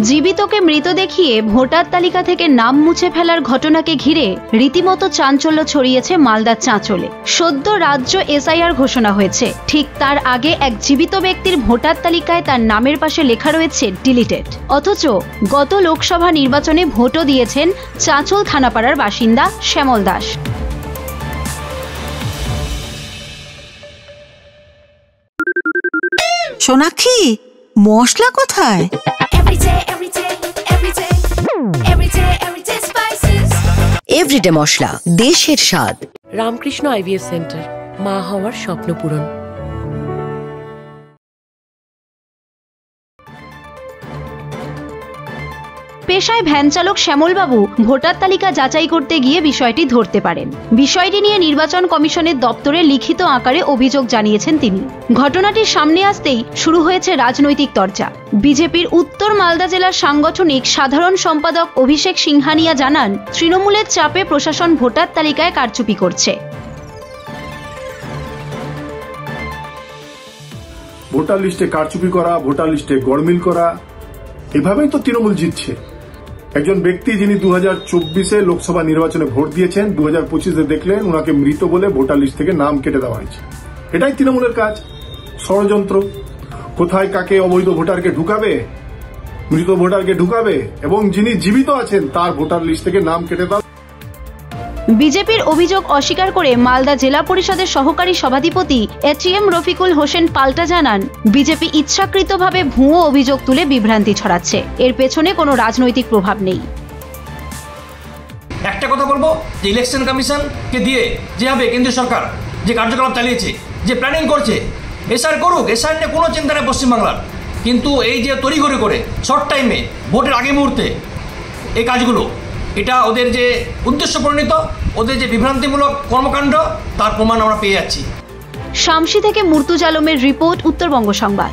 জীবিতকে মৃত দেখিয়ে ভোটার তালিকা থেকে নাম মুছে ফেলার ঘটনাকে ঘিরে রীতিমতো চাঞ্চল্য ছড়িয়েছে মালদার চাঁচলে। সদ্য রাজ্য এসআইআর ঘোষণা হয়েছে, ঠিক তার আগে এক জীবিত ব্যক্তির ভোটার তালিকায় তার নামের পাশে লেখা রয়েছে ডিলিটেড। অথচ গত লোকসভা নির্বাচনে ভোটও দিয়েছেন চাঁচল থানাপাড়ার বাসিন্দা শ্যামল দাস। সোনাক্ষী, মশলা কোথায়? এভরিডে মশলা, দেশের স্বাদ। রামকৃষ্ণ আইভিএফ সেন্টার, মা হওয়ার স্বপ্ন পূরণ। পেশায় ভ্যান চালক শ্যামলবাবু ভোটার তালিকা যাচাই করতে গিয়ে বিষয়টি ধরতে পারেন। বিষয়টি নিয়ে নির্বাচন কমিশনের দপ্তরে লিখিত আকারে অভিযোগ জানিয়েছেন তিনি। ঘটনাটির সামনে আসতেই শুরু হয়েছে রাজনৈতিক চর্চা। বিজেপির উত্তর মালদা জেলার সাংগঠনিক সাধারণ সম্পাদক অভিষেক সিংহানিয়া জানান, তৃণমূলের চাপে প্রশাসন ভোটার তালিকায় কারচুপি করছে। ভোটার লিস্টে কারচুপি করা, ভোটার লিস্টে গড়মিল করা, এভাবেই তো তৃণমূল জিতছে। একজন ব্যক্তি যিনি 2024-এ লোকসভা নির্বাচনে ভোট দিয়েছেন, 2025-এ দেখলেন উনাকে মৃত বলে ভোটার লিস্ট থেকে নাম কেটে দেওয়া হয়েছে। এটাই তৃণমূলের কাজ, ষড়যন্ত্র। কোথায় কাকে অবৈধ ভোটারকে ঢুকাবে, মৃত ভোটারকে ঢুকাবে, এবং যিনি জীবিত আছেন তার ভোটার লিস্ট থেকে নাম কেটে দেওয়া। বিজেপির অভিযোগ অস্বীকার করে মালদা জেলা পরিষদের সহকারী সভাধিপতি এটিএম রফিকুল হোসেন পাল্টা জানান, বিজেপি ইচ্ছাকৃতভাবে ভুয়ো অভিযোগ তুলে বিভ্রান্তি ছড়াচ্ছে। এর পেছনে কোনো রাজনৈতিক প্রভাব নেই। একটা কথা বলবো যে ইলেকশন কমিশনকে দিয়ে যেভাবে কেন্দ্রীয় সরকার যে কার্যকলাপ চালিয়েছে, যে প্ল্যানিং করছে, এসআর করুক, এসআর নিয়ে কোনো চিন্তা নেই পশ্চিমবাংলার। কিন্তু এই যে তড়িঘড়ি করে শর্ট টাইমে ভোটের আগে মুহূর্তে এই কাজগুলো, এটা ওদের যে উদ্দেশ্য প্রণীত, ওদের যে বিভ্রান্তিমূলক কর্মকাণ্ড, তার প্রমাণ আমরা পেয়ে যাচ্ছি। শামসি থেকে মুর্তুজ আলমের রিপোর্ট, উত্তরবঙ্গ সংবাদ।